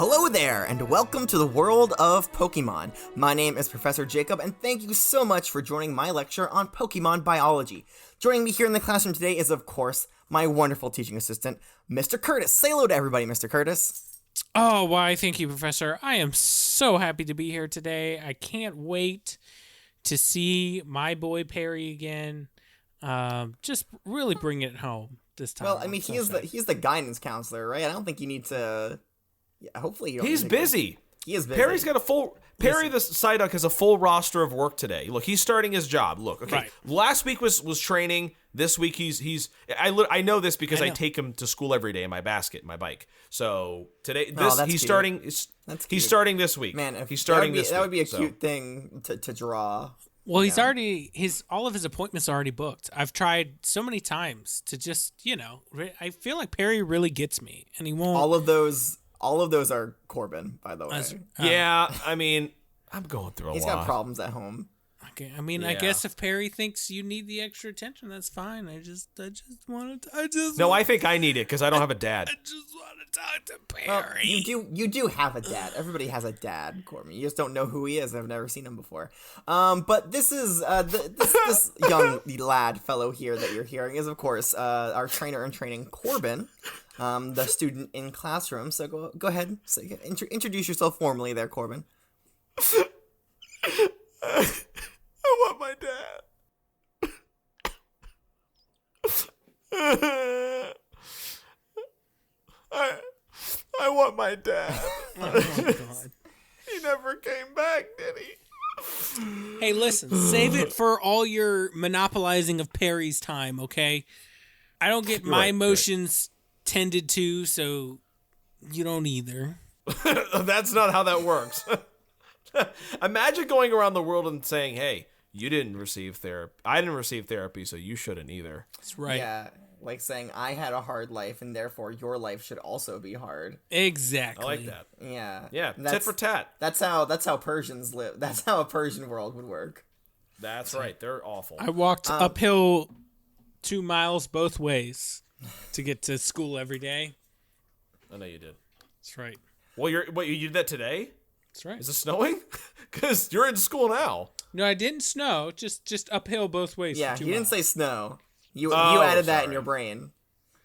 Hello there, and welcome to the world of Pokemon. My name is Professor Jacob, and thank you so much for joining my lecture on Pokemon biology. Joining me here in the classroom today is, of course, my wonderful teaching assistant, Mr. Curtis. Say hello to everybody, Mr. Curtis. Oh, why, thank you, Professor. I am so happy to be here today. I can't wait to see my boy Perry again. Just really bring it home this time. Well, I mean, he's the guidance counselor, right? I don't think you need to... Yeah, hopefully you don't. He's busy. He is busy. Perry's got a full... Perry the Psyduck has a full roster of work today. Look, he's starting his job. Look, okay. Right. Last week was training. This week I know this because I take him to school every day in my basket, my bike. So today he's starting. He's starting this week. Man, if he's starting that would be a week, cute thing to draw. Well, he's already all of his appointments are already booked. I've tried so many times to just, I feel like Perry really gets me, and he won't. All of those are Corbin, by the way. Yeah, I mean, I'm going through a lot. He's got problems at home. Okay, I mean, I guess if Perry thinks you need the extra attention, that's fine. I think I need it because I don't have a dad. I just want to talk to Perry. Well, you do have a dad. Everybody has a dad, Corbin. You just don't know who he is. I've never seen him before. But this is this young lad fellow here that you're hearing is, of course, our trainer in training, Corbin. The student in classroom. So go ahead. So introduce yourself formally there, Corbin. I want my dad. I want my dad. Oh, God. He never came back, did he? Hey, listen, save it for all your monopolizing of Perry's time, okay? I don't get my emotions tended to, so you don't either. That's not how that works. Imagine going around the world and saying, hey, you didn't receive therapy. I didn't receive therapy, so you shouldn't either. That's right. Yeah, like saying I had a hard life, and therefore your life should also be hard. Exactly. I like that. Yeah. Yeah, tit for tat. That's how Persians live. That's how a Persian world would work. That's right. They're awful. I walked uphill 2 miles both ways to get to school every day. I know you did. That's right. Well, you did that today? That's right. Is it snowing? Because you're in school now. No, I didn't snow. Just uphill both ways. Yeah, for 2 you miles. didn't say snow. You added that in your brain.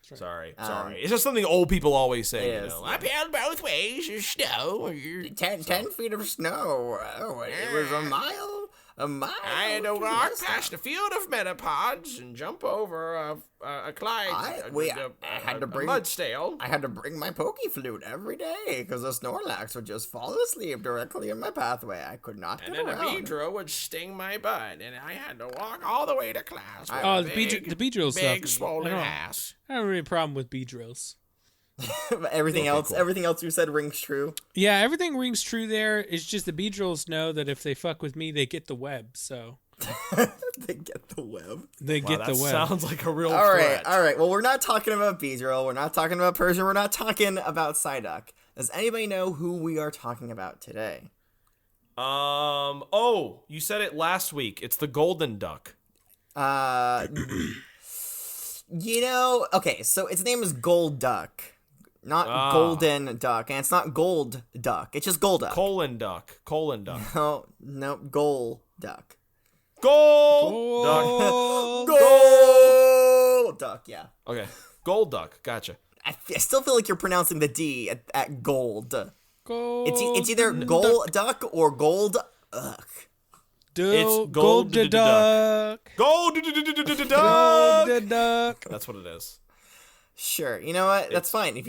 Sorry. It's just something old people always say. It is. Uphill both ways, there's snow. 10 feet of snow. Oh, it was a mile. I had to walk past a field of metapods and jump over a mud stale. I had to bring my Pokeflute every day because the Snorlax would just fall asleep directly in my pathway. I could not get around. And then a Beedrill would sting my butt, and I had to walk all the way to class. The Beedrill stuff. Big swollen ass. I don't have any problem with Beedrills. Everything else you said rings true. Yeah, everything rings true there. It's just the Beedrills know that if they fuck with me, they get the web, so. They get the web. They get the web. Sounds like a real threat. All right. Well, we're not talking about Beedrill. We're not talking about Persian. We're not talking about Psyduck. Does anybody know who we are talking about today? You said it last week. It's the Golden Duck. Okay, so its name is Golduck. Not Golden Duck, and it's not Gold Duck. It's just Golduck. Colon Duck. No, Golduck. Golduck, yeah. Okay, Golduck. Gotcha. I still feel like you're pronouncing the D at gold. Gold. It's either Golduck or Golduck. It's Golduck. Golduck. That's what it is. Sure. You know what? That's fine. If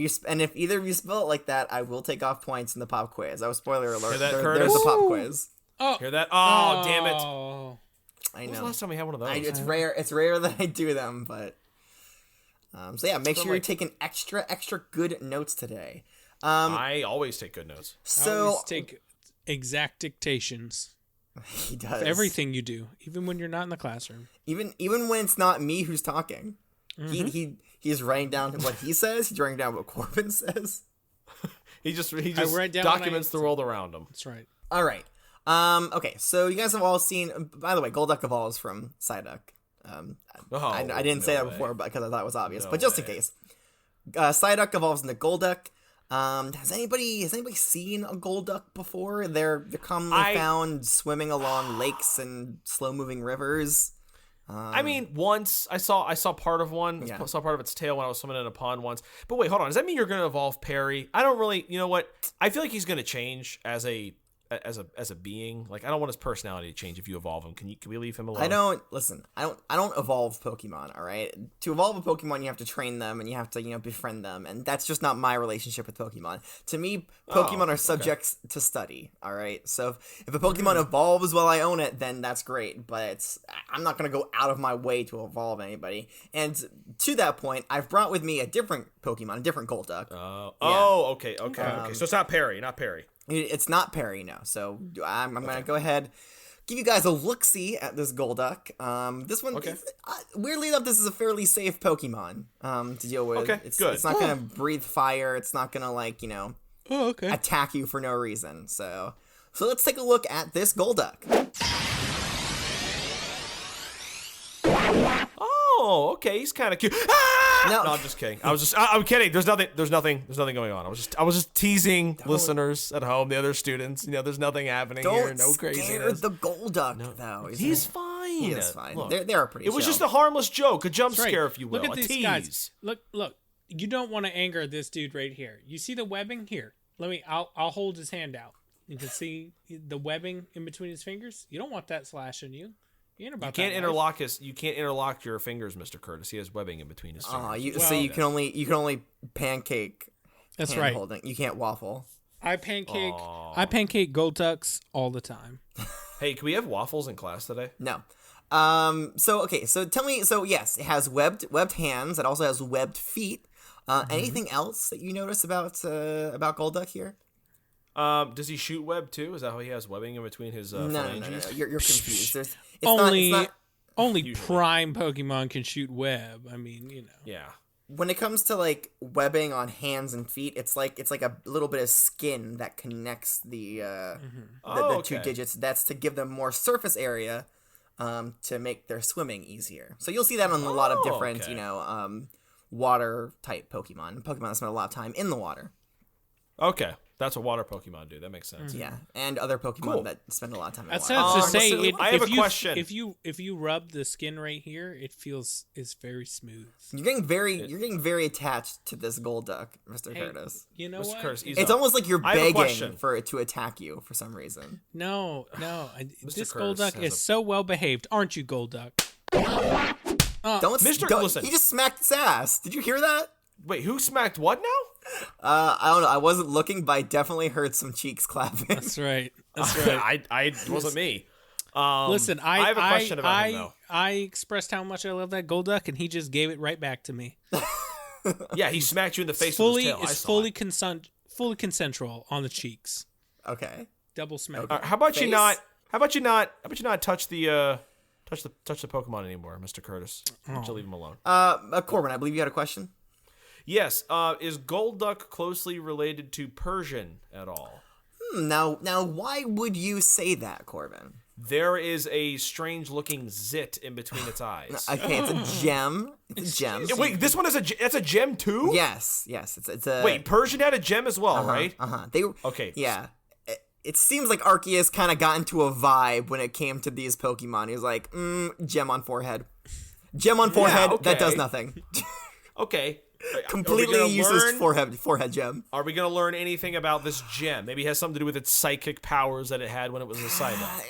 either of you spell it like that, I will take off points in the pop quiz. Spoiler alert. There's a pop quiz. Oh. Hear that? Oh, damn it. I know. When was the last time we had one of those? It's rare. It's rare that I do them, but so yeah, make sure you're taking extra good notes today. I always take good notes. I always take exact dictations. He does. For everything you do, even when you're not in the classroom. Even when it's not me who's talking. Mm-hmm. He's writing down what he says. He's writing down what Corbin says. he just documents the world around him. That's right. All right. Okay, so you guys have all seen. By the way, Golduck evolves from Psyduck. I didn't say that before, because I thought it was obvious. But just in case, Psyduck evolves into Golduck. Has anybody seen a Golduck before? They're commonly found swimming along lakes and slow-moving rivers. I mean, once I saw part of one. Yeah. I saw part of its tail when I was swimming in a pond once. But wait, hold on. Does that mean you're going to evolve Perry? I don't really. You know what? I feel like he's going to change as a being. Like, I don't want his personality to change if you evolve him. Can we leave him alone? I don't evolve Pokemon, all right? To evolve a Pokemon, you have to train them and you have to, befriend them, and that's just not my relationship with Pokemon. To me, Pokemon are subjects to study, all right? So if a Pokemon evolves while I own it, then that's great, but I'm not going to go out of my way to evolve anybody. And to that point, I've brought with me a different Pokemon, a different Golduck. Okay. So it's not Perry. It's not Perry, no. So I'm going to go ahead, give you guys a look-see at this Golduck. This one, weirdly enough, this is a fairly safe Pokemon to deal with. Okay, good. It's not going to breathe fire. It's not going to, attack you for no reason. So let's take a look at this Golduck. Oh, okay. He's kind of cute. No, I'm just kidding. I'm kidding. There's nothing going on. I was just teasing listeners at home, the other students. There's nothing happening here. No craziness. The Golduck, though. He's fine. He is fine. Look, they are pretty. It was just a harmless joke, a jump scare, if you will. Look at a these guys. Look. You don't want to anger this dude right here. You see the webbing here? I'll hold his hand out. You can see the webbing in between his fingers. You don't want that slashing you. You can't interlock your fingers, Mr. Curtis. He has webbing in between his fingers. So you can only pancake. That's right. Holding. You can't waffle. I pancake Golducks all the time. Hey, can we have waffles in class today? No. So tell me. So yes, it has webbed hands. It also has webbed feet. Anything else that you notice about Golduck here? Does he shoot web too? Is that how he has webbing in between his phalanges? No. You're confused. Only prime Pokemon can shoot web. I mean, Yeah. When it comes to like webbing on hands and feet, it's like a little bit of skin that connects the two digits. That's to give them more surface area, to make their swimming easier. So you'll see that on a lot of different, water type Pokemon that spend a lot of time in the water. Okay. That's what water Pokemon do. That makes sense. Yeah, and other Pokemon that spend a lot of time in water. That's to say, I have a question. If you rub the skin right here, it's very smooth. You're getting very attached to this Golduck, Mr. Curtis. You know Mr. what? Curtis, it's almost like you're begging for it to attack you for some reason. No. This Golduck is so well behaved, aren't you, Golduck? Listen. He just smacked its ass. Did you hear that? Wait, who smacked what now? I don't know. I wasn't looking, but I definitely heard some cheeks clapping. That's right. I wasn't me. Listen, I have a question about him, though. I expressed how much I love that Golduck, and he just gave it right back to me. Yeah, he smacked you in the face with his tail. It's fully consensual on the cheeks. Okay. Double smack. Okay. How about you not touch the Pokemon anymore, Mr. Curtis? Why don't you leave him alone? Corbin, I believe you had a question. Yes. Is Golduck closely related to Persian at all? Now, why would you say that, Corbin? There is a strange-looking zit in between its eyes. Okay, it's a gem. It's a gem. Wait, this one is that's a gem too? Yes. It's a. Wait, Persian had a gem as well, right? Okay. Yeah. It seems like Arceus kind of got into a vibe when it came to these Pokemon. He was like, gem on forehead. Gem on forehead, that does nothing. Okay. Completely useless forehead gem. Are we going to learn anything about this gem? Maybe it has something to do with its psychic powers that it had when it was a Psyduck.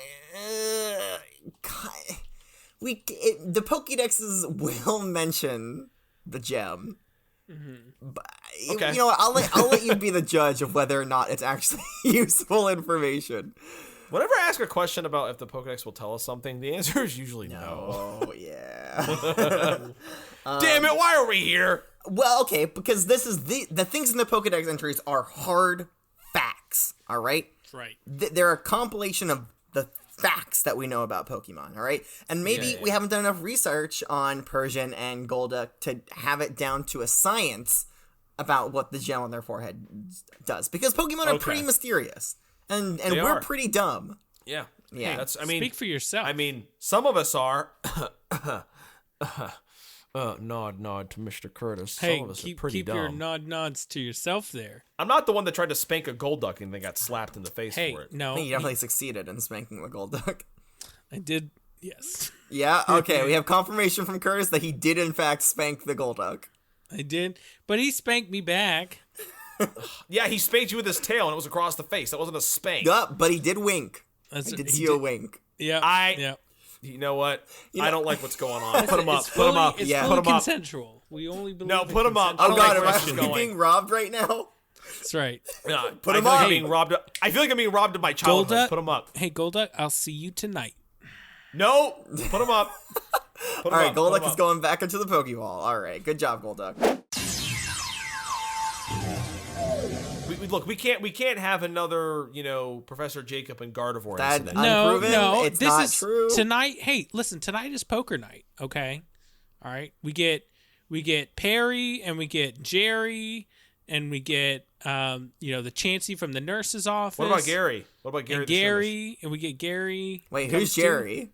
The Pokédexes will mention the gem. But, okay. You know what? I'll let you be the judge of whether or not it's actually useful information. Whenever I ask a question about if the Pokédex will tell us something, the answer is usually no. Oh, yeah. Damn it, why are we here? Well, okay, because this is the things in the Pokédex entries are hard facts, all right? Right. They're a compilation of the facts that we know about Pokemon, all right? And maybe we haven't done enough research on Persian and Golduck to have it down to a science about what the gem on their forehead does. Because Pokemon are pretty mysterious. And we're pretty dumb. Yeah. Yeah. Speak for yourself. I mean, some of us are. Nod to Mr. Curtis. Hey, Some of us are keep pretty dumb. your nods to yourself there. I'm not the one that tried to spank a Golduck and then got slapped in the face Hey, for it. no, I think you definitely succeeded in spanking the Golduck. I did. Yes, Yeah, okay, we have confirmation from Curtis that he did in fact spank the Golduck. I did. But he spanked me back. Yeah, he spanked you with his tail and it was across the face. That wasn't a spank. Yeah, but he did wink. That's He did he see a wink. Yeah, yeah. You know what? know- I don't like what's going on. Put him up. It's Put him up. It's Yeah. fully Put him up. consensual. We only believe. No, in put him up. consent. I Oh don't god, like am where I this is really going. being robbed right now? That's right. Put him I feel like up. I'm being robbed. I feel like I'm being robbed of my childhood. Golduck. Put him up. Hey, Golduck, I'll see you tonight. No, put him up. Put him Alright, up, put him Golduck is up. going back into the Pokeball. Alright, good job, Golduck. Look, we can't have another, Professor Jacob and Gardevoir That- incident. Unproven? No, It's this not is true. tonight. Hey, listen, tonight is poker night. Okay, all right. We get Perry and we get Jerry and we get the Chansey from the nurse's office. What about Gary? What about Gary? And the Shroomish? Gary, and we get Gary. Wait, comes who's too. Jerry?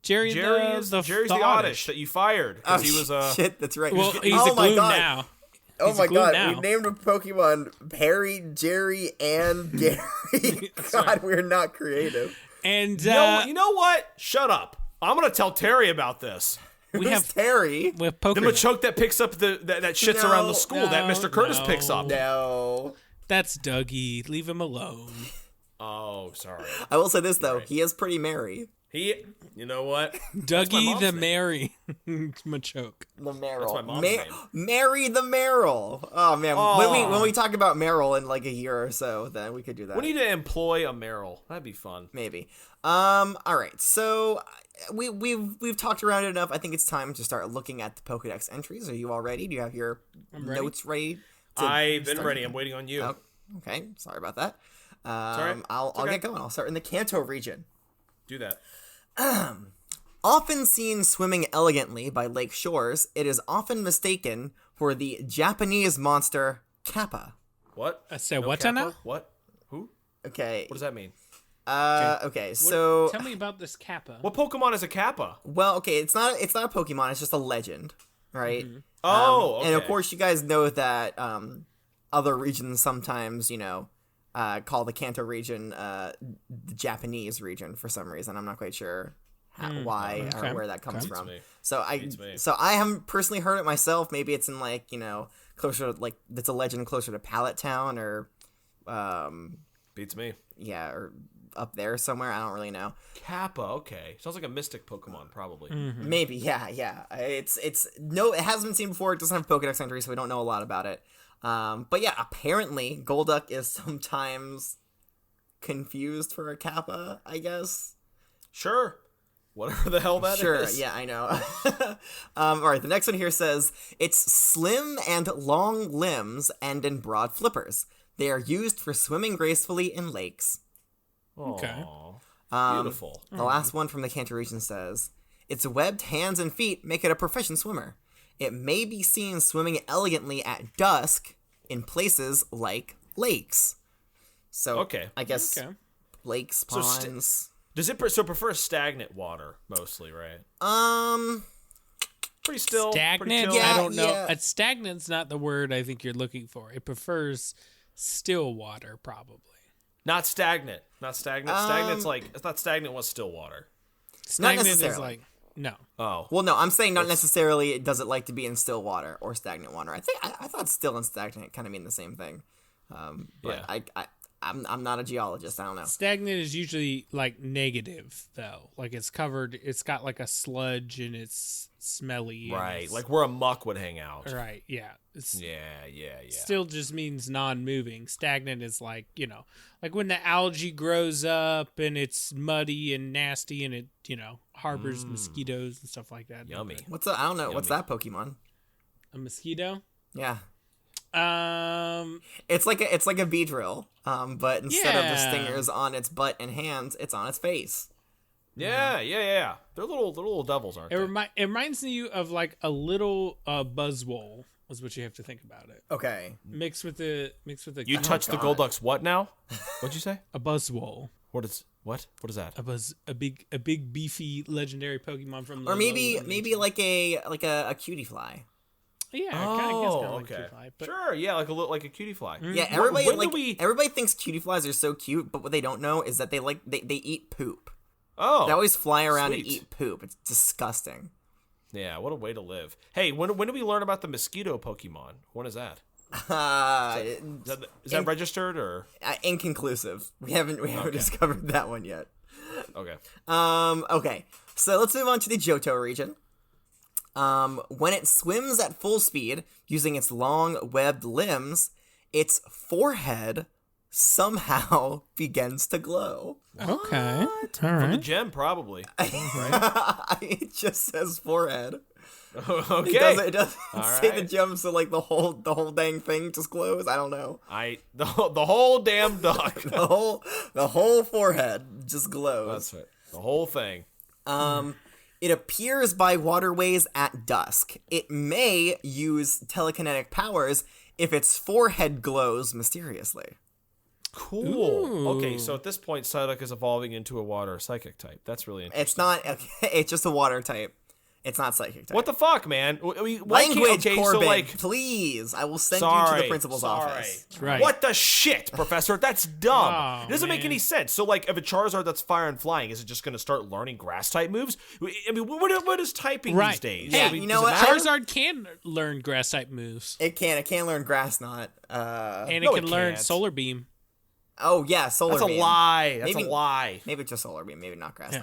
Jerry's Jerry's the oddish that you fired Oh, because he was shit, that's right. Well, he's oh a my Gloom god. now. Oh He's a my Gloom god, now. we named a Pokemon Perry, Jerry, and Gary. God, we're not creative. And you know what? Shut up. I'm gonna tell Terry about this. we Who's have Terry? we have poker. The Machoke that picks up that shits No, around the school that no, Mr. Curtis no. picks up. No. That's Dougie. Leave him alone. Oh, sorry. I will say this though, right. he is pretty merry. You know what? Dougie mom's the name. Mary Machoke. The Meryl. That's my mom's name. Mary the Meryl. Oh man, Aw. when we talk about Meryl in like a year or so, then we could do that. We need to employ a Meryl. That'd be fun. Maybe. All right. So we've talked around it enough. I think it's time to start looking at the Pokédex entries. Are you all ready? Do you have your ready. notes ready? to I've been start? ready. I'm waiting on you. Oh, okay. Sorry about that. right. I'll okay. get going. I'll start in the Kanto region. Do that. Often seen swimming elegantly by lake shores, it is often mistaken for the Japanese monster Kappa. What? I said No what Kappa? now? What? Who? Okay. What does that mean? Okay. So Tell me about this Kappa. What Pokemon is a Kappa? well, okay, it's not a Pokemon, it's just a legend, right? Oh, okay. And of course you guys know that other regions sometimes, call the Kanto region the Japanese region for some reason. I'm not quite sure why okay. or where that comes Okay. from. me. So Beats me. I haven't personally heard it myself. Maybe it's in like, closer to, like, it's a legend closer to Pallet Town or Beats me. yeah, or up there somewhere. I don't really know. Kappa. Okay. Sounds like a mystic Pokemon, probably. Maybe, yeah. It hasn't been seen before. It doesn't have Pokédex entry, so we don't know a lot about it. But yeah, apparently Golduck is sometimes confused for a Kappa, I guess. Sure. Whatever the hell that is. Sure, yeah, I know. All right, the next one here says, it's slim and long limbs and in broad flippers. They are used for swimming gracefully in lakes. Okay. Aw, beautiful. The last one from the Kanto region says, its webbed hands and feet make it a proficient swimmer. It may be seen swimming elegantly at dusk in places like lakes. So, Okay. I guess Okay. lakes, So ponds. Does it prefer stagnant water mostly, right? Pretty still. Pretty Stagnant? chill. Yeah, I don't know. yeah. Stagnant's not the word I think you're looking for. It prefers still water, probably. Not stagnant. Not stagnant. Stagnant's like, it's not stagnant what's still water. Stagnant is necessarily. like no. Oh. Well, no, I'm saying not necessarily does it like to be in still water or stagnant water. I thought still and stagnant kind of mean the same thing. But Yeah. I'm not a geologist. I don't know. Stagnant is usually like negative though. Like it's covered. It's got like a sludge and it's smelly. and Right. it's- Like where a muck would hang out. right. Yeah. It's Yeah. still just means non-moving. Stagnant is like, like when the algae grows up and it's muddy and nasty and it, harbors mosquitoes and stuff like that. Yummy. I don't know. What's that Pokemon? A mosquito? Yeah. Um, It's like a Beedrill, but instead of the Yeah. stingers on its butt and hands, it's on its face. Yeah. They're little devils, aren't it, they? it reminds you of like a little Buzzwole is what you have to think about it. Okay. Mixed with the You touched the God. Golduck's what now? What'd you say? a Buzzwole. What is What? What is that? It was a big beefy legendary Pokemon from the Or maybe region. like a cutie fly. Yeah, I guess kind of like okay. a cutie fly, but Sure, yeah, like a cutie fly. Yeah, everybody thinks cutie flies are so cute, but what they don't know is that they eat poop. Oh, They always fly around and sweet. eat poop. It's disgusting. Yeah, what a way to live. Hey, when do we learn about the mosquito Pokemon? When is that? Is that registered or? Inconclusive. We haven't discovered that one yet. Okay. Okay. So let's move on to the Johto region. When it swims at full speed using its long webbed limbs, its forehead somehow begins to glow. okay, all From the right. gem, probably. It just says forehead. Okay. It doesn't All say the right. gem, so like the whole dang thing just glows. I don't know. The whole damn duck. The whole forehead just glows. That's right. The whole thing. It appears by waterways at dusk. It may use telekinetic powers if its forehead glows mysteriously. Cool. Ooh. Okay, so at this point, Psyduck is evolving into a water psychic type. That's really interesting. It's not. It's just a water type. It's not psychic type. What the fuck, man? Why can't- Language, okay, Corbin, so like, please. I will send you sorry, to the principal's sorry. office. Right. What the shit, Professor? That's dumb. Oh, It doesn't make man. any sense. So, like, if a Charizard that's fire and flying, is it just going to start learning grass type moves? I mean, what is typing Right. these days? Hey, I mean, you know does it what? matter? Charizard can learn grass type moves, It can learn grass knot. and no, it it can learn can't. Solar Beam. Oh yeah, solar That's a beam. lie. That's Maybe- a lie. Maybe it's just solar beam. Maybe not grass Yeah.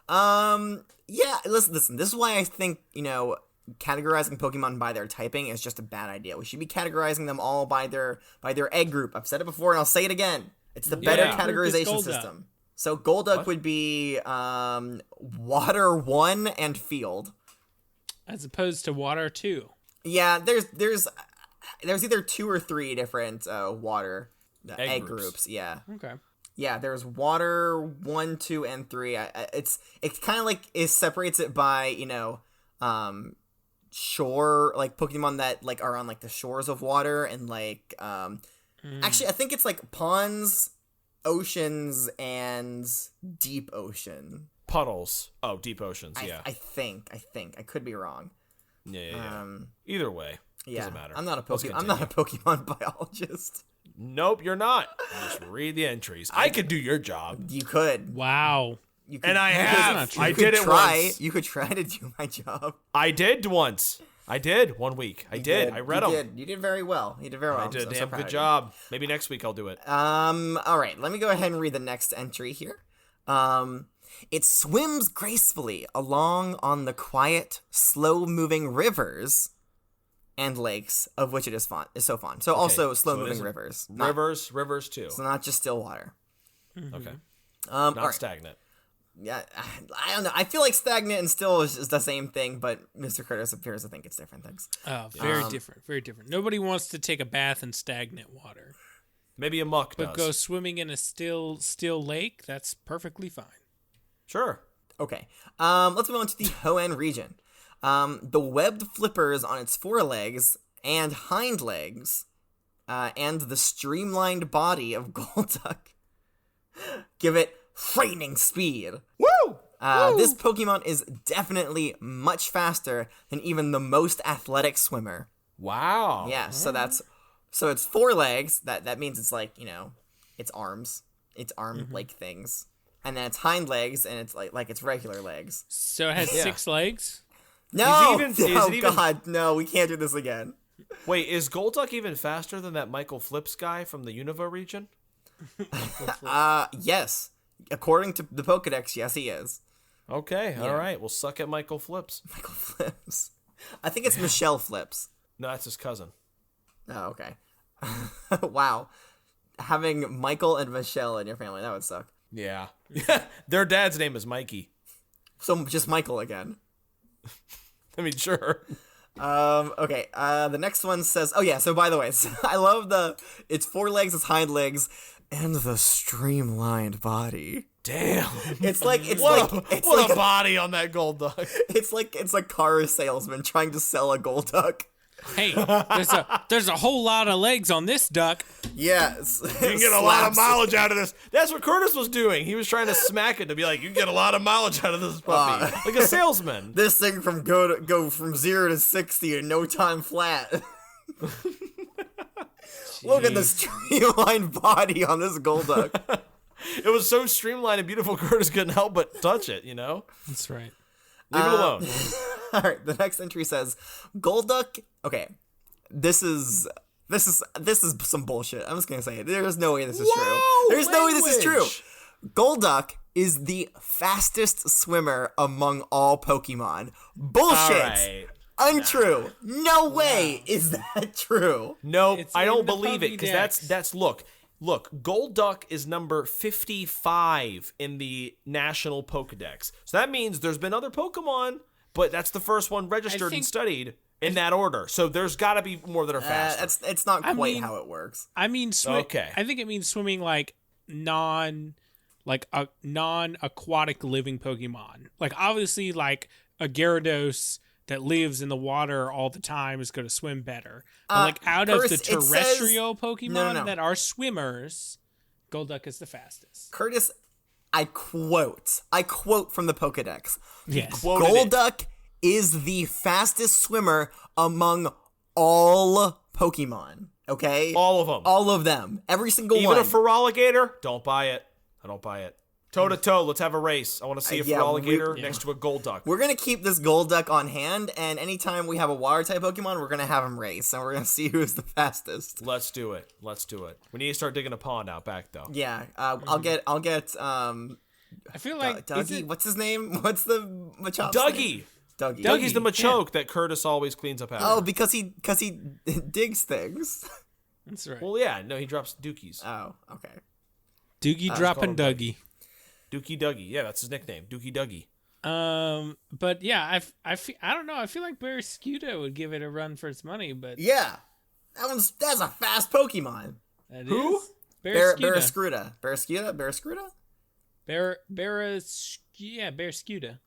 knot. Yeah. Listen. This is why I think categorizing Pokemon by their typing is just a bad idea. We should be categorizing them all by their egg group. I've said it before and I'll say it again. It's the better Yeah. categorization Golduck. system. So Golduck What? would be water 1 and field. As opposed to Water 2. Yeah, there's either 2 or 3 different water egg groups. groups. Yeah. Okay. Yeah, there's water 1, 2, and 3. It's kind of like it separates it by shore, like Pokemon that like are on like the shores of water, and like actually I think it's like ponds, oceans, and deep ocean. Puddles. Oh, deep oceans. Yeah. I think I could be wrong. Yeah. Either way. Yeah, Doesn't matter. I'm not Let's a Pokemon biologist. Nope, you're not. Just read the entries. I could do your job. You could. Wow. You could And I you could- have. not true. I you did could it try. once. You could try to do my job. I did once. I did 1 week. I did. I read them. You did very well. You did very well. I I'm did so a damn proud good of you. job. Maybe next week I'll do it. All right, let me go ahead and read the next entry here. It swims gracefully along on the quiet, slow-moving rivers and lakes, of which it is so fond. So also slow-moving is rivers. Rivers too. So not just still water. Okay. All Not right. stagnant. Yeah, I don't know. I feel like stagnant and still is the same thing, but Mr. Curtis appears to think it's different things. Oh, very different. Very different. Nobody wants to take a bath in stagnant water. Maybe a muck But does. go swimming in a still lake, that's perfectly fine. Sure. Okay, let's move on to the Hoenn region. The webbed flippers on its forelegs and hind legs, and the streamlined body of Golduck give it frightening speed. Woo! This Pokemon is definitely much faster than even the most athletic swimmer. Wow. Yeah, so it's forelegs. That means it's like its arms, its arm-like things, and then its hind legs, and it's like its regular legs. So it has 6 legs? No, Is it even- God, no, we can't do this again. Wait, is Golduck even faster than that Michael Flips guy from the Unova region? Yes, according to the Pokédex, yes, he is. Okay, all right. We'll suck at Michael Flips. Michael Flips. I think it's Michelle Flips. No, that's his cousin. Oh, okay. Wow, having Michael and Michelle in your family, that would suck. Yeah. Their dad's name is Mikey. So just Michael again. I mean, sure. Okay, the next one says, oh yeah, so by the way, I love its forelegs, its hind legs, and the streamlined body. Damn. It's like, What a body on that Golduck. it's like car salesman trying to sell a Golduck. Hey, there's a whole lot of legs on this duck. Yes. You can get a lot of mileage out of this. That's what Curtis was doing. He was trying to smack it to be like, you can get a lot of mileage out of this puppy. Like a salesman. This thing go from 0 to 60 in no time flat. Look at the streamlined body on this Golduck. It was so streamlined and beautiful, Curtis couldn't help but touch it, you know? That's right. Leave it alone. All right, the next entry says Golduck. Okay, this is some bullshit. I'm just gonna say it. There's no way this is true. There's no way this is true. Golduck is the fastest swimmer among all Pokemon. Bullshit. Right. Untrue. No way is that true. No, It's I in don't the believe it because Pokédex. that's look. Golduck is number 55 in the national Pokédex. So that means there's been other Pokemon, but that's the first one registered and studied in that order. So there's got to be more that are faster. It's not quite mean- how it works. I mean, Okay. I think it means swimming like a non-aquatic living Pokemon. Like obviously, like a Gyarados that lives in the water all the time is going to swim better. But like out of the Curtis, it says- terrestrial Pokemon No. that are swimmers, Golduck is the fastest. Curtis, I quote from the Pokédex. Yes. Quoted it. Golduck is the fastest swimmer among all Pokemon. Okay? All of them. All of them. Every single Even one. a Feraligatr? Don't buy it. I don't buy it. Toe to toe, let's have a race. I want to see a yeah, Feraligatr next to a Golduck. We're going to keep this Golduck on hand, and anytime we have a water-type Pokemon, we're going to have him race, and we're going to see who's the fastest. Let's do it. We need to start digging a pond out back though. Yeah, I'll get I feel like is Dougie. it- What's his name? What's the Machop's Dougie. name? Dougie. Dougie's the yeah. Machoke that Curtis always cleans up after. Oh, because he digs things. That's right. Well, yeah, no, he drops dookies. Oh, okay. Doogie dropping call him Dougie. Dookie Dougie. Yeah, that's his nickname. Dookie Dougie. But yeah, I don't know. I feel like Barraskewda would give it a run for its money, but Yeah, that's a fast Pokemon. that Who? is Barraskewda. Barraskewda? Barraskewda.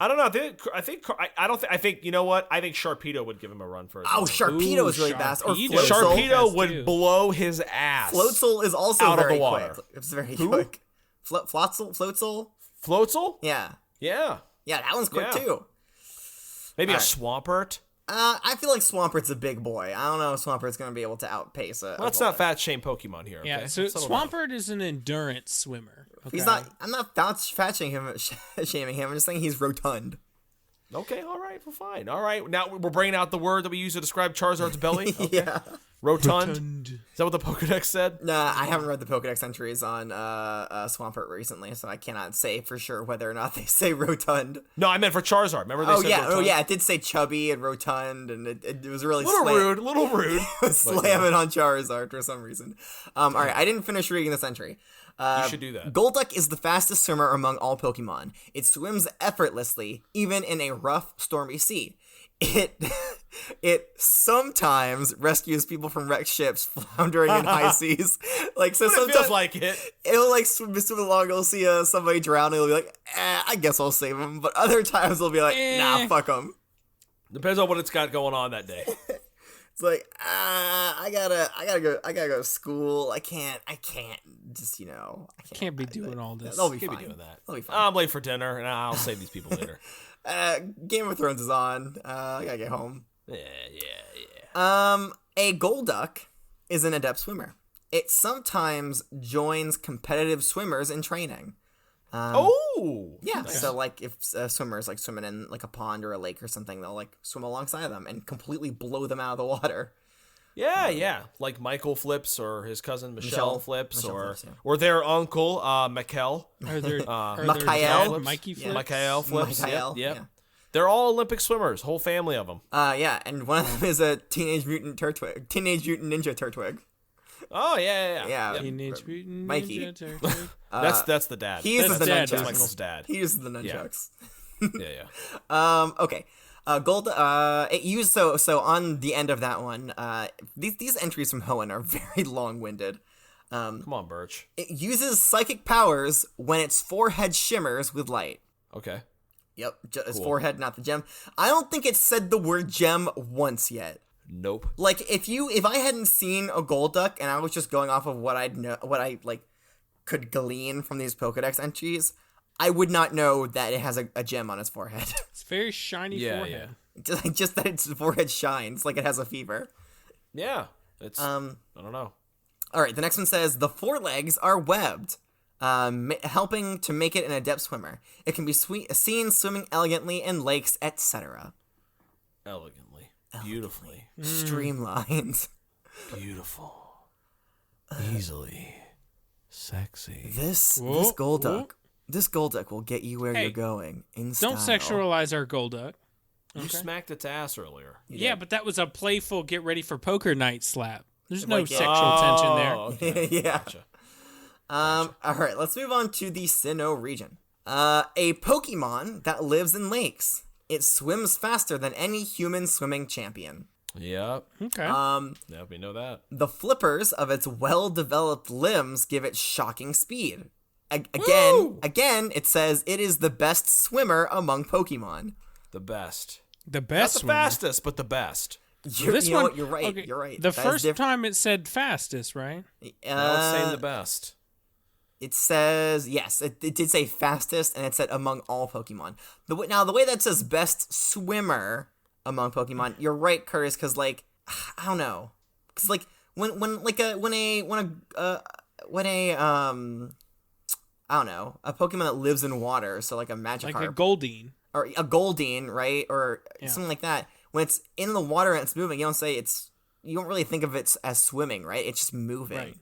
I don't know. I think you know what? I think Sharpedo would give him a run for his Oh, money. Sharpedo is really Sharpedo. fast. Or Sharpedo. Floatzel. Sharpedo Fast, would too. blow his ass. Floatzel is also Out of very the water. quick. It's very quick. Floatzel? Floatzel? Yeah. Yeah. Yeah, that one's quick Yeah. too. Maybe a Alright. Swampert. I feel like Swampert's a big boy. I don't know if Swampert's going to be able to outpace a Let's not fat shame Pokemon here. Okay? Yeah, so Let's settle down. Swampert is an endurance swimmer. Okay? He's not. I'm not fat shaming him. I'm just saying he's rotund. Okay, all right, well, fine. All right, now we're bringing out the word that we use to describe Charizard's belly. Okay. Yeah. Rotund. Is that what the Pokedex said? Nah, I haven't read the Pokedex entries on Swampert recently, so I cannot say for sure whether or not they say rotund. No, I meant for Charizard. Remember they said Oh rotund? yeah, it did say chubby and rotund, and it was really Little rude. slamming on Charizard for some reason. All right, I didn't finish reading this entry. You should do that. Golduck is the fastest swimmer among all Pokemon. It swims effortlessly, even in a rough, stormy sea. It sometimes rescues people from wrecked ships floundering in high seas. Like so, It sometimes feels like it. it'll like swim along. It'll see somebody drowning. It'll be like, I guess I'll save him. But other times it'll be like, nah, fuck him. Depends on what it's got going on that day. It's like, I gotta go to school. I can't just, I Can't be doing all this. That'll be Can't fine. be doing that. That'll be fine. I'm late for dinner, and I'll save these people later. Game of Thrones is on. I gotta get home. Yeah. A Golduck is an adept swimmer. It sometimes joins competitive swimmers in training. Oh! Yeah, so like if a swimmer is like swimming in like a pond or a lake or something, they'll like swim alongside them and completely blow them out of the water. Yeah. Like Michael flips, or his cousin Michelle flips, Michelle or flips, yeah. or their uncle Mikkel. Are there Mikael dad flips? Mikey flips? Mikael flips. Mikael, Yep. yeah. They're all Olympic swimmers, whole family of them. Yeah, and one of them is a Teenage Mutant Ninja Turtwig. Oh yeah. Yeah. Yep. Teenage Mutant Mikey. Ninja Turtles. that's the dad. He uses That's the dad, nunchucks. That's Michael's dad. He uses the nunchucks. Yeah. Okay. It used so on the end of that one. These entries from Hoenn are very long-winded. Come on, Birch. It uses psychic powers when its forehead shimmers with light. Okay. Yep, its forehead, not the gem. I don't think it said the word gem once yet. Nope. Like if I hadn't seen a Golduck and I was just going off of what I like could glean from these Pokédex entries, I would not know that it has a gem on its forehead. It's very shiny forehead. Yeah. Just that its forehead shines like it has a fever. Yeah. It's I don't know. All right, the next one says the forelegs are webbed, helping to make it an adept swimmer. It can be seen swimming elegantly in lakes, etc. Elegantly. Beautifully. Streamlined. Beautiful. Easily. Sexy. This Golduck will get you where you're going in style. Don't sexualize our Golduck. You smacked its ass earlier. Yeah, but that was a playful get ready for poker night slap. There's no sexual tension there. Okay. Yeah. Gotcha. All right, let's move on to the Sinnoh region. A Pokemon that lives in lakes. It swims faster than any human swimming champion. Yep. Okay. Yeah, we know that. The flippers of its well-developed limbs give it shocking speed. Again, it says it is the best swimmer among Pokemon. The best. The best. Not the fastest, but the best. You're right. Okay, You're right. The first time it said fastest, right? Now it's saying the best. It says, yes, it did say fastest, and it said among all Pokemon. The way that says best swimmer among Pokemon, you're right, Curtis, because, like, I don't know. Because, like, when I don't know, a Pokemon that lives in water, so like a Magikarp. Like a Goldeen. Or a Goldeen, right? Or something like that. When it's in the water and it's moving, you don't really think of it as swimming, right? It's just moving. Right.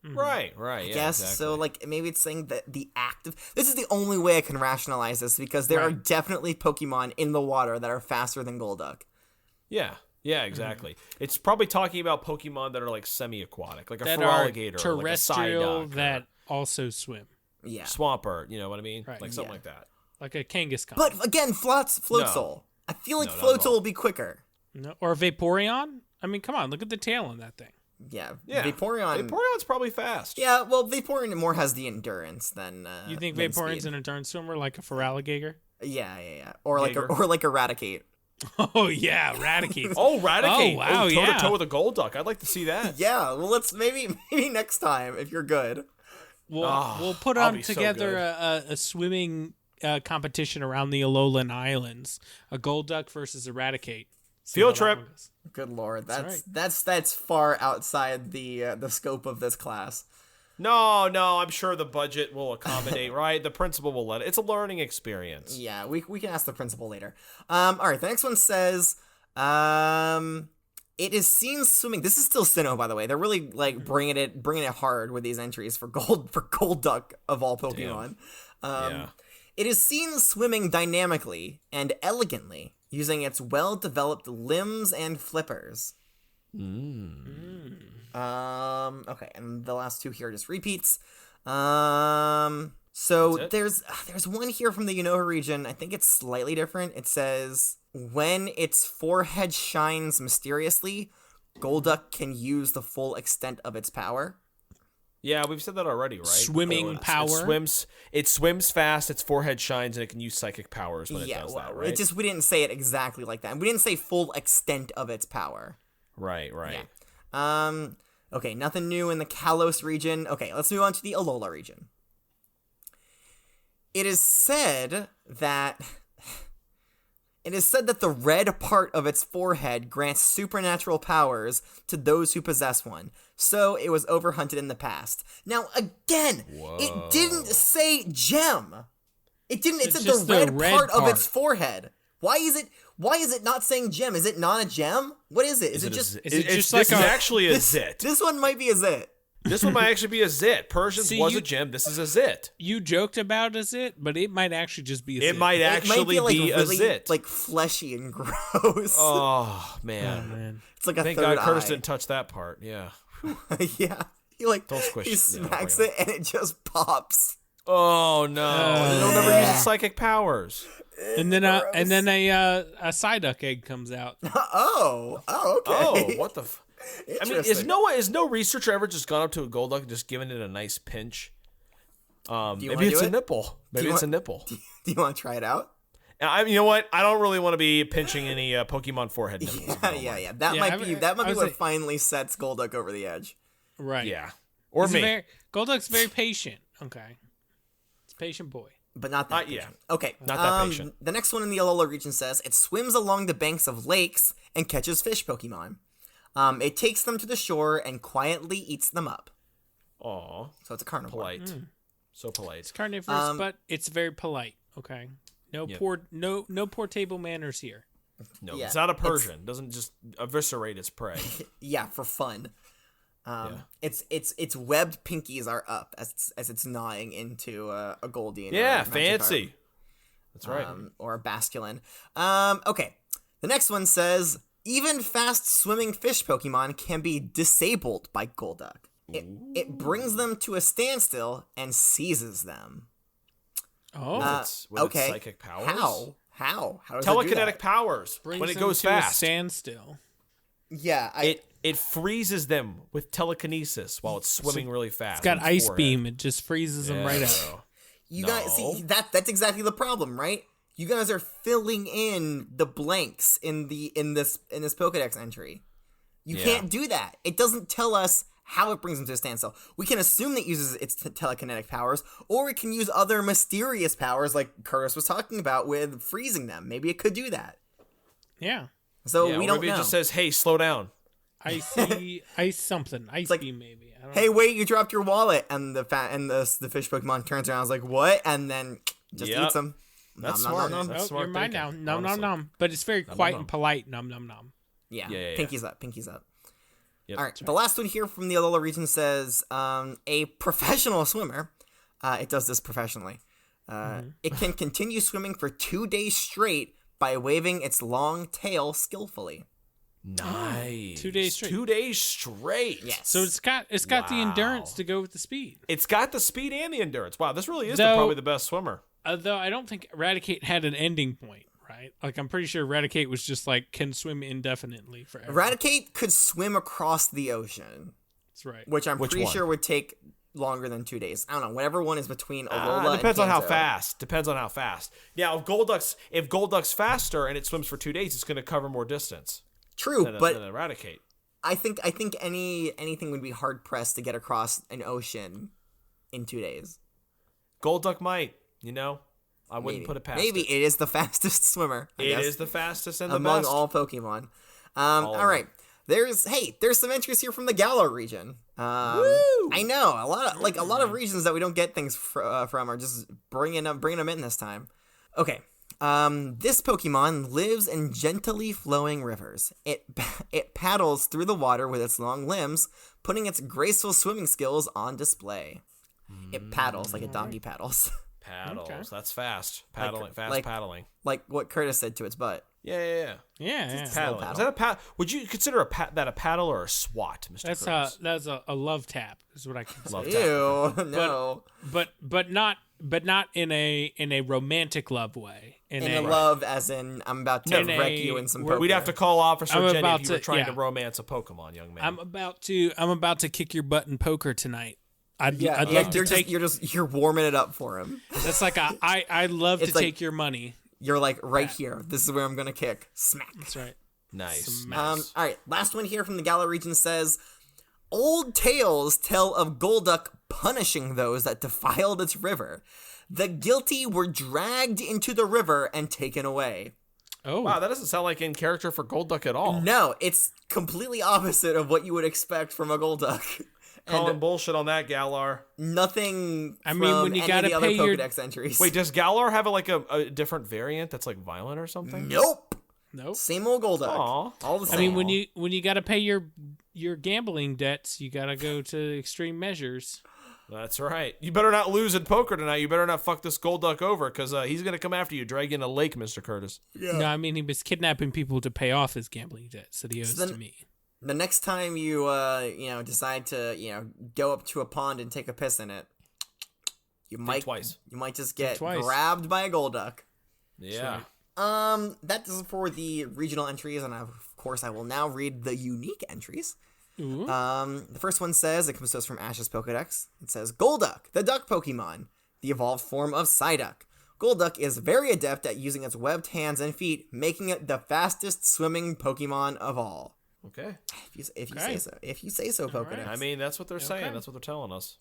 Mm-hmm. Right. I Yeah, guess exactly. so. Like maybe it's saying that the active. This is the only way I can rationalize this because there are definitely Pokemon in the water that are faster than Golduck. Yeah, exactly. It's probably talking about Pokemon that are like semi-aquatic, like a That Feraligatr, are terrestrial like a Psyduck, that also swim. Yeah. Swampert, you know what I mean? Right. Like something like that. Like a Kangaskhan. But again, Floatzel. I feel like No, not at Floatzel all. will be quicker. No, or a Vaporeon? I mean, come on, look at the tail on that thing. Yeah. Vaporeon's probably fast. Yeah, well, Vaporeon more has the endurance than. You think than Vaporeon's speed. an endurance swimmer like a Feraligatr? Yeah. Or like Eradicate. Oh yeah, Eradicate. Oh, Raticate. Oh, wow, toe yeah. to toe with a Golduck. I'd like to see that. Yeah, well, let's maybe next time if you're good. We'll put I'll on be so together good. a swimming competition around the Alolan Islands. A Golduck versus Eradicate. See Field how that trip. one goes. Good lord, That's that's far outside the scope of this class. No, I'm sure the budget will accommodate, right? The principal will let it. It's a learning experience. Yeah, we can ask the principal later. All right, the next one says, it is seen swimming. This is still Sinnoh, by the way. They're really like bringing it hard with these entries for Golduck of all Pokemon. Yeah. It is seen swimming dynamically and elegantly using its well-developed limbs and flippers. Okay, and the last two here are just repeats. So there's one here from the Unova region. I think it's slightly different. It says, when its forehead shines mysteriously, Golduck can use the full extent of its power. Yeah, we've said that already, right? Swimming power. It swims fast, its forehead shines, and it can use psychic powers when it does that, right? We didn't say it exactly like that. We didn't say full extent of its power. Right. Yeah. Okay, nothing new in the Kalos region. Okay, let's move on to the Alola region. It is said that the red part of its forehead grants supernatural powers to those who possess one. So it was overhunted in the past. Now again, it didn't say gem. It didn't. It said the red part of its forehead. Why is it not saying gem? Is it not a gem? What is it? Is it just? This is actually a zit. This one might be a zit. This one might actually be a zit. Persians was a gem. This is a zit. You joked about a zit, but it might actually just be a zit. It might actually be a zit. Like fleshy and gross. Oh man. It's like a Thank third God Curtis eye. didn't touch that part. Yeah. Yeah. He squish. he smacks it and it just pops. Oh no! They don't ever use its psychic powers. And then a Psyduck egg comes out. Oh, okay. Oh, what the? I mean, Interesting. is no researcher ever just gone up to a Golduck and just given it a nice pinch? Maybe it's a nipple. Maybe it's a nipple. Do you want to try it out? You know what? I don't really want to be pinching any Pokemon forehead nipples. Yeah. That might be what finally sets Golduck over the edge. Right. Yeah. Or me. Golduck's very patient. Okay. It's a patient boy. But not that patient. Yeah. Okay. Not that patient. The next one in the Alola region says, it swims along the banks of lakes and catches fish Pokemon. It takes them to the shore and quietly eats them up. Aw. So it's a carnivore. Polite. So polite. It's carnivorous, but it's very polite. Okay. No poor table manners here. No, it's not a Persian. It doesn't just eviscerate its prey. Yeah, for fun. Its webbed pinkies are up as it's gnawing into a Goldeen. Yeah, fancy. That's right. Or a Basculin. Okay. The next one says, even fast-swimming fish Pokemon can be disabled by Golduck. It brings them to a standstill and seizes them. Oh. With its psychic powers? How does telekinetic powers Brings when it them goes to fast. A standstill. Yeah, It freezes them with telekinesis while it's swimming really fast. It's got ice beam. It just freezes them right up. You guys see that's exactly the problem, right? You guys are filling in the blanks in this Pokédex entry. You can't do that. It doesn't tell us how it brings them to a standstill. We can assume that it uses its telekinetic powers, or it can use other mysterious powers like Curtis was talking about with freezing them. Maybe it could do that. Yeah. So we don't maybe know. It just says, "Hey, slow down." Ice something. Ice beam maybe. I don't Hey, know. wait! You dropped your wallet, and the fish Pokemon turns around. I was like, "What?" And then just eats them. That's Nom, smart. nom, nom, nom. That's smart You're mine now. thinking, Nom nom honestly. nom. But it's very quiet and polite. Nom nom nom. Yeah. Yeah. Pinkies up. Pinkies up. Yep. All right. The last one here from the Alola region says, a professional swimmer. It does this professionally. It can continue swimming for 2 days straight by waving its long tail skillfully. Nice. 2 days straight. 2 days straight. Yes. So it's got the endurance to go with the speed. It's got the speed and the endurance. Wow, this really is Though- probably the best swimmer. Though I don't think Eradicate had an ending point, right? Like I'm pretty sure Eradicate was just like can swim indefinitely forever. Eradicate could swim across the ocean, That's right. which I'm pretty one? sure would take longer than 2 days. I don't know. Whatever one is between Alola Depends and on how Kanto. fast. Depends on how fast. Yeah, if Golduck's faster and it swims for 2 days, it's going to cover more distance. True, Than but Eradicate. I think anything would be hard pressed to get across an ocean in 2 days. Golduck might. I wouldn't put it past. Maybe it. it is the fastest swimmer. I guess, It is the fastest and the among best. all Pokemon. All right. There's some entries here from the Galar region. I know a lot of regions that we don't get things from are just bringing them in this time. Okay. This Pokemon lives in gently flowing rivers. It paddles through the water with its long limbs, putting its graceful swimming skills on display. It paddles like a donkey paddles. Paddles. Okay. That's fast. Paddling. Paddling. Like what Curtis said to its butt. Yeah. Yeah. Paddling. paddle. Is that a paddle? Would you consider that a paddle or a swat, Mr. Curtis? That's a love tap is what I consider. Love tap. Ew, no. But not in a romantic love way. In a love as in I'm about to wreck you in some poker. We'd have to call Officer I'm Jenny about if you were to- trying yeah. to romance a Pokemon, young man. I'm about to kick your butt in poker tonight. I'd Yeah, love to take. you're warming it up for him. That's like I'd love to like- take your money. You're like right here. This is where I'm gonna kick. Smack. That's right. Nice. All right. Last one here from the Galar region says, old tales tell of Golduck punishing those that defiled its river. The guilty were dragged into the river and taken away. Oh Wow, that doesn't sound like in character for Golduck at all. No, it's completely opposite of what you would expect from a Golduck. Calling bullshit on that, Galar. Nothing. I mean, from when you any gotta of the other pay your- Pokédex entries. Wait, does Galar have a different variant that's like violent or something? Nope. nope. Same old Golduck. Aw. All the I same. mean, when you gotta pay your gambling debts, you gotta go to extreme measures. That's right. You better not lose at poker tonight. You better not fuck this Golduck over because he's going to come after you, drag you in a lake, Mr. Curtis. No, I mean he was kidnapping people to pay off his gambling debts that he owes then- to me. The next time you decide to go up to a pond and take a piss in it, you might twice. You might just get twice. grabbed by a Golduck. Yeah. That is for the regional entries, and of course I will now read the unique entries. Ooh. The first one says, it comes to us from Ash's Pokédex. It says, Golduck, the duck Pokemon, the evolved form of Psyduck. Golduck is very adept at using its webbed hands and feet, making it the fastest swimming Pokemon of all. Okay. If you say so. If you say so, Pokédex. Right. I mean, that's what they're saying. That's what they're telling us.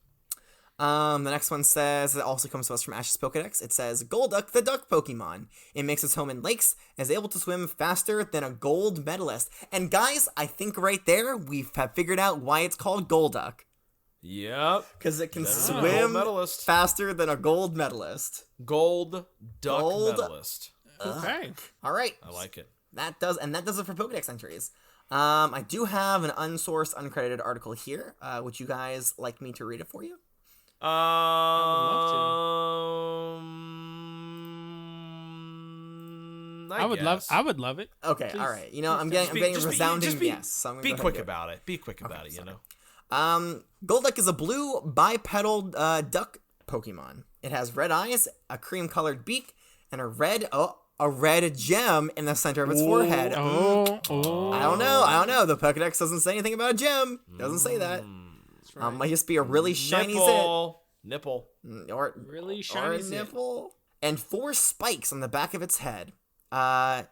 The next one says, it also comes to us from Ash's Pokédex. It says, Golduck, the duck Pokemon. It makes its home in lakes and is able to swim faster than a gold medalist. And guys, I think right there, we have figured out why it's called Golduck. Yep. Because it can swim faster than a gold medalist. Gold duck medalist. Okay. All right. I like it. That does it for Pokédex entries. I do have an unsourced, uncredited article here. Would you guys like me to read it for you? I would love it. Okay, please. All right. You know, I'm getting a resounding yes. So I'm be quick about it. Be quick about it. You know. Golduck is a blue bipedal duck Pokemon. It has red eyes, a cream-colored beak, and a red gem in the center of its forehead. I don't know. The Pokédex doesn't say anything about a gem. Doesn't say that. Right. Might just be a really shiny nipple. Or really shiny nipple. And 4 spikes on the back of its head.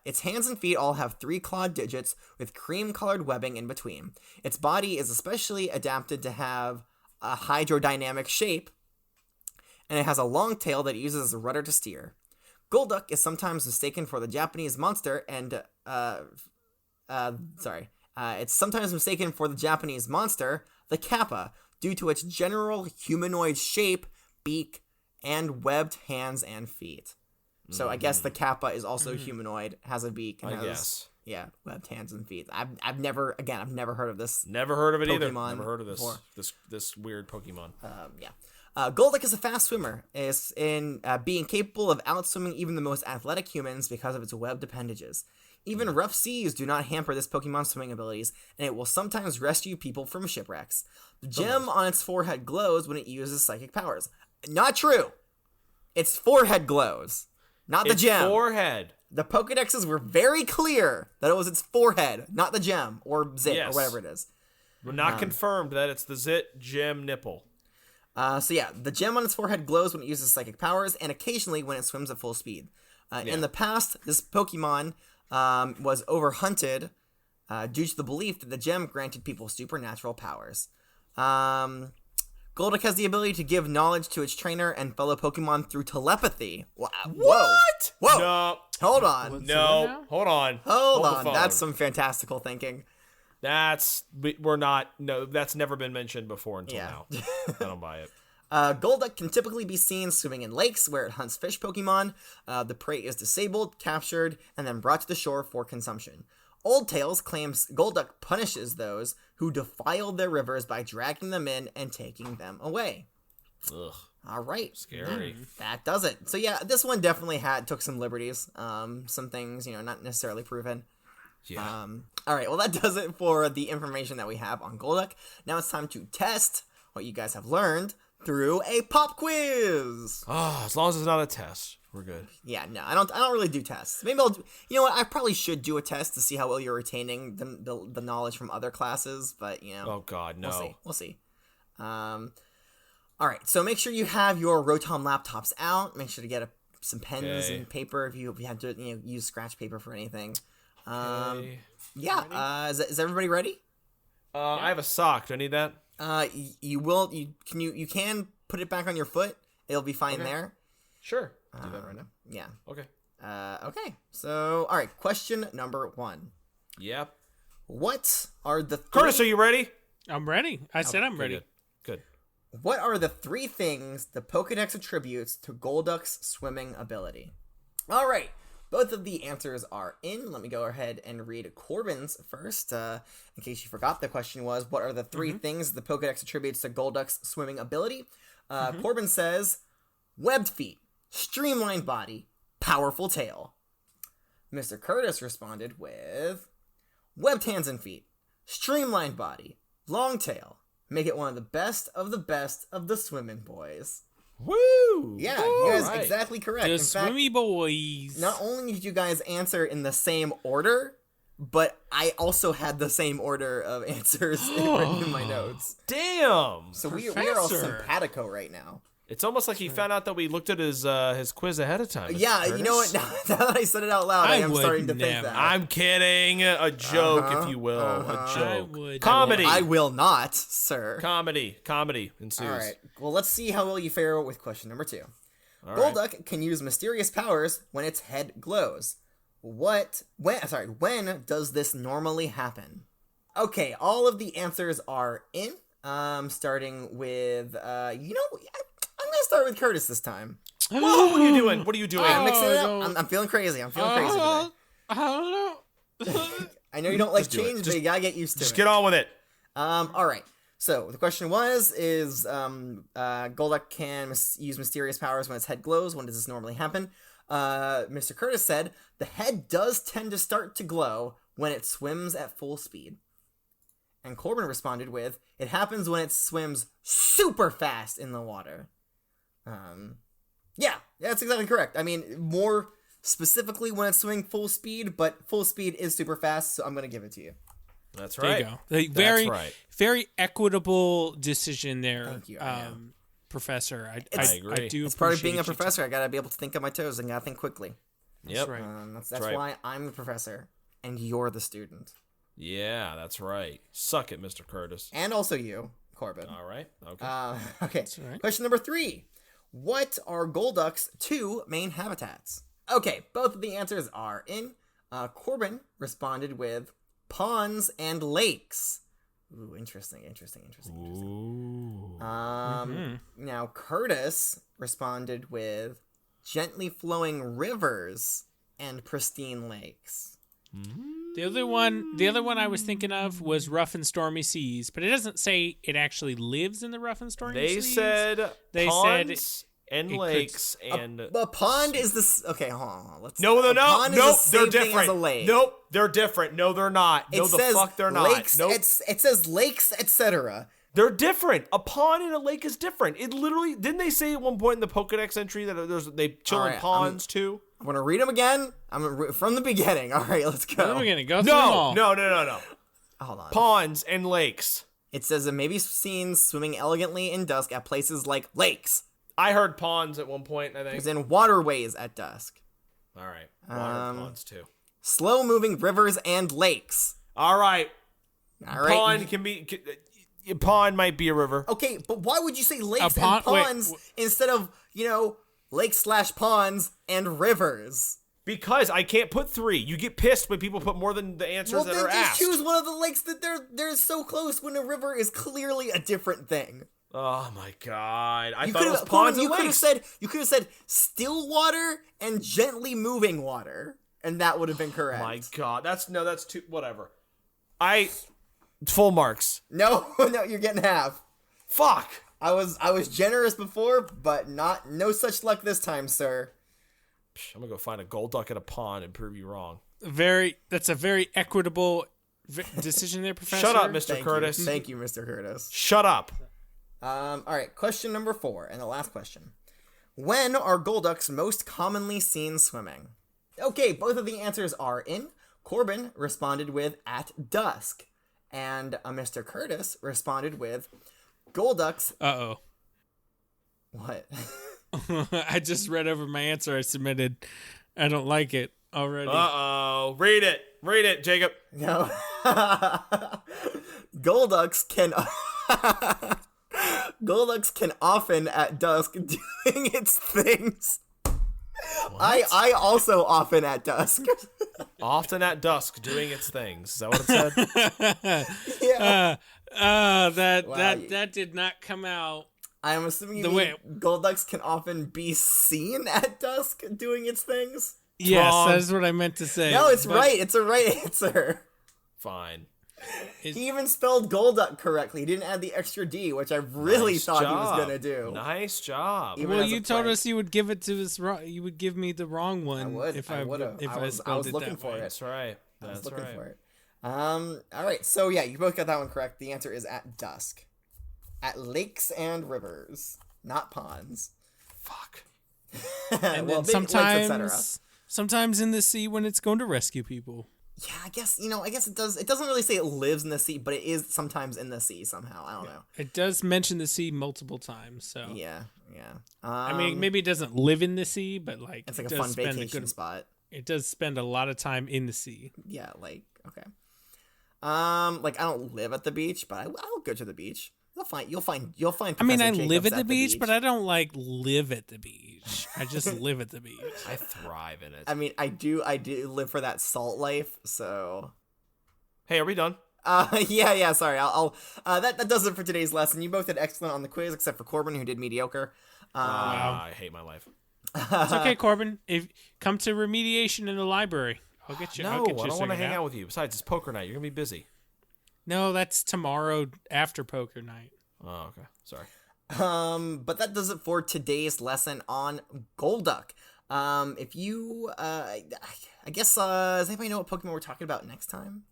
Its hands and feet all have 3 clawed digits with cream-colored webbing in between. Its body is especially adapted to have a hydrodynamic shape, and it has a long tail that it uses as a rudder to steer. Golduck is sometimes mistaken for the Japanese monster, it's sometimes mistaken for the Japanese monster, the Kappa, due to its general humanoid shape, beak, and webbed hands and feet. So I guess the Kappa is also humanoid, has a beak, and has webbed hands and feet. I've never heard of this. Never heard of it either. Pokemon Never heard of this before. this weird Pokemon. Golduck is a fast swimmer, is in being capable of outswimming even the most athletic humans because of its webbed appendages. Even rough seas do not hamper this Pokemon's swimming abilities, and it will sometimes rescue people from shipwrecks. The gem on its forehead glows when it uses psychic powers. Not true. Its forehead glows, not the gem. Forehead. The Pokedexes were very clear that it was its forehead, not the gem or zit or whatever it is. We're not confirmed that it's the zit, gem, nipple. The gem on its forehead glows when it uses psychic powers, and occasionally when it swims at full speed. In the past, this Pokemon was overhunted due to the belief that the gem granted people supernatural powers. Golduck has the ability to give knowledge to its trainer and fellow Pokemon through telepathy. What? Whoa! No. Hold on. No. Hold on. Hold on. That's some fantastical thinking. That's never been mentioned before until now. I don't buy it. Golduck can typically be seen swimming in lakes where it hunts fish Pokemon. The prey is disabled, captured, and then brought to the shore for consumption. Old Tales claims Golduck punishes those who defile their rivers by dragging them in and taking them away. Ugh. All right. Scary. That does it. So yeah, this one definitely took some liberties. Some things, not necessarily proven. Yeah. All right. Well, that does it for the information that we have on Golduck. Now it's time to test what you guys have learned through a pop quiz. As long as it's not a test, we're good. Yeah, no, I don't really do tests. Maybe I'll you know what, I probably should do a test to see how well you're retaining the knowledge from other classes, but Oh god, no. We'll see. All right, so make sure you have your Rotom laptops out. Make sure to get some pens and paper if you have to use scratch paper for anything. Is everybody ready? I have a sock. Do I need that? You can put it back on your foot. It'll be fine there. Sure. I'll do that right now. Yeah. Okay. Okay. So, all right. Question number 1. Yep. What are the Curtis, are you ready? I'm ready. I said I'm ready. Good. What are the 3 things the Pokédex attributes to Golduck's swimming ability? All right. Both of the answers are in. Let me go ahead and read Corbin's first. In case you forgot, the question was, what are the 3 things the Pokédex attributes to Golduck's swimming ability? Corbin says, webbed feet, streamlined body, powerful tail. Mr. Curtis responded with, webbed hands and feet, streamlined body, long tail, make it one of the best of the swimming boys. Woo! Yeah, you guys exactly correct. The swimmy boys. Not only did you guys answer in the same order, but I also had the same order of answers written in my notes. Damn! So we are all simpatico right now. It's almost like he found out that we looked at his quiz ahead of time. Yeah, Curtis. you know what? Now that I said it out loud, I am starting to think that. I'm kidding. A joke, if you will. A joke. Comedy. I will not, sir. Comedy ensues. All right. Well, let's see how well you fare with question number 2. Golduck can use mysterious powers when its head glows. When does this normally happen? Okay, all of the answers are in. Starting with, I'm gonna start with Curtis this time. Whoa, what are you doing? What are you doing? I'm mixing it up. I'm feeling crazy. I'm feeling crazy today. I don't know. I know you don't like change, but you gotta get used to it. Just get on with it. All right. So the question is Golduck can use mysterious powers when its head glows. When does this normally happen? Mr. Curtis said the head does tend to start to glow when it swims at full speed. And Corbin responded with, it happens when it swims super fast in the water. Yeah, that's exactly correct. I mean, more specifically when it's swimming full speed, but full speed is super fast, so I'm going to give it to you. That's right. There you go. Very equitable decision there. Thank you. Professor. I agree. It's part of being a professor. I got to be able to think on my toes and got to think quickly. Yep. That's why I'm the professor and you're the student. Yeah, that's right. Suck it, Mr. Curtis. And also you, Corbin. All right. Okay. Okay. Right. Question number 3. What are Golduck's 2 main habitats? Okay, both of the answers are in. Corbin responded with ponds and lakes. Ooh, interesting. Ooh. Now Curtis responded with gently flowing rivers and pristine lakes. The other one I was thinking of was rough and stormy seas, but it doesn't say it actually lives in the rough and stormy seas. They said and lakes and a pond is this. Okay, hold on. No, they're different. Nope, they're different. No, they're not. No, the fuck they're not. Lakes, nope. It says lakes, etc. They're different. A pond and a lake is different. It literally didn't they say at one point in the Pokédex entry that they chill in ponds too? I'm gonna read them again. From the beginning. All right, let's go. From the beginning. Go through them all. No. Hold on. Ponds and lakes. It says it may be seen swimming elegantly in dusk at places like lakes. I heard ponds at one point, I think. It's in waterways at dusk. All right. Water ponds too. Slow-moving rivers and lakes. All right. Pond might be a river. Okay, but why would you say lakes and ponds instead of, lakes/ponds and rivers? Because I can't put 3. You get pissed when people put more than the answers that are asked. Well, then just choose one of the lakes that they're so close when a river is clearly a different thing. Oh my god! I thought it was ponds and lakes. You could have said still water and gently moving water, and that would have been correct. Oh my god, that's too whatever. Full marks. No, you're getting half. Fuck. I was generous before, but no such luck this time, sir. I'm gonna go find a Golduck in a pond and prove you wrong. That's a very equitable decision there, Professor. Shut up, Mr. Curtis. Thank you, Mr. Curtis. Shut up. All right, question number 4, and the last question. When are Golducks most commonly seen swimming? Okay, both of the answers are in. Corbin responded with at dusk, and Mr. Curtis responded with Golducks. Uh-oh. What? I just read over my answer I submitted. I don't like it already. Uh-oh. Read it, Jacob. No. Golducks can often at dusk doing its things. I also often at dusk. Often at dusk doing its things. Is that what it said? Yeah. That did not come out. I'm assuming you mean Golducks can often be seen at dusk doing its things? Yes, that's what I meant to say. No, right. It's a right answer. Fine. He even spelled Golduck correctly. He didn't add the extra D, which I really thought he was going to do. Nice job. Even well, you told us you would give it to us wrong. You would give me the wrong one. I would. If I would have. I was looking for it. That's right. I was looking for it. All right. So yeah, you both got that one correct. The answer is at dusk, at lakes and rivers, not ponds. Fuck. And then sometimes in the sea when it's going to rescue people. Yeah, I guess it does. It doesn't really say it lives in the sea, but it is sometimes in the sea somehow. I don't know. It does mention the sea multiple times, so Yeah. I mean, maybe it doesn't live in the sea, but like it's like a fun vacation spot. It does spend a lot of time in the sea. Yeah, like okay. Like I don't live at the beach, but I'll go to the beach. You'll find. I mean, I Professor live Jacobs at the beach, but I don't like live at the beach. I just live at the beach. I thrive in it. I mean, I do live for that salt life. So, hey, are we done? Yeah. Sorry, I'll. That does it for today's lesson. You both did excellent on the quiz, except for Corbin, who did mediocre. I hate my life. It's okay, Corbin. If come to remediation in the library, I'll get you. No, I'll get you I don't want to hang out out with you. Besides, it's poker night. You're gonna be busy. No, that's tomorrow after poker night. Oh, okay. Sorry. But that does it for today's lesson on Golduck. If you, I guess, does anybody know what Pokemon we're talking about next time?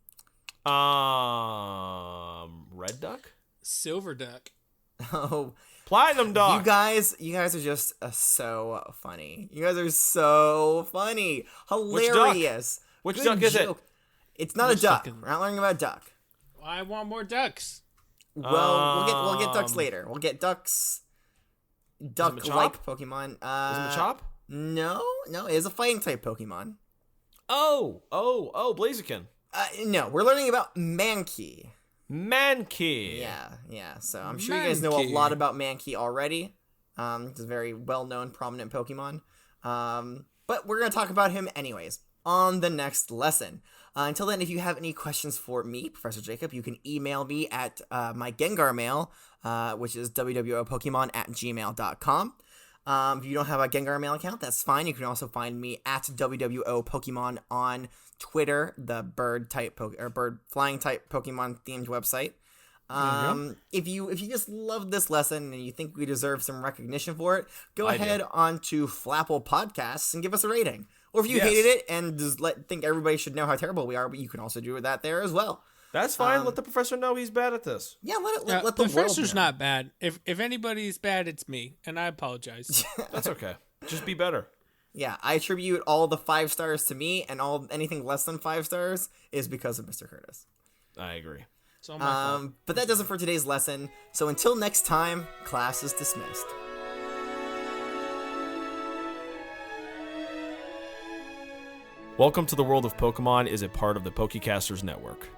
Red Duck? Silver Duck. Oh, Platinum Duck. You guys are just so funny. You guys are so funny. Hilarious. Which Good duck is it? joke. It's not a duck. We're not learning about duck. I want more ducks. Well, we'll get ducks later. We'll get ducks. Duck-like Pokemon. Is it Machop? No, it is a fighting type Pokemon. Oh, Blaziken. No, we're learning about Mankey. Mankey. Yeah. So I'm sure you guys know a lot about Mankey already. It's a very well-known, prominent Pokemon. But we're gonna talk about him anyways on the next lesson. Until then, if you have any questions for me, Professor Jacob, you can email me at my Gengar mail, which is wwopokemon@gmail.com. If you don't have a Gengar mail account, that's fine. You can also find me at wwopokemon on Twitter, the bird flying type Pokemon themed website. If you just love this lesson and you think we deserve some recognition for it, go ahead onto Flapple Podcasts and give us a rating. Or if you hated it and just think everybody should know how terrible we are, but you can also do that there as well. That's fine. Let the professor know he's bad at this. Yeah, let the professor's world know. not bad. If anybody's bad, it's me, and I apologize. That's okay. Just be better. Yeah, I attribute all the 5 stars to me, and anything less than 5 stars is because of Mr. Curtis. I agree. It's all my fault. But that does it for today's lesson. So until next time, class is dismissed. Welcome to the World of Pokemon is a part of the Pokecasters Network.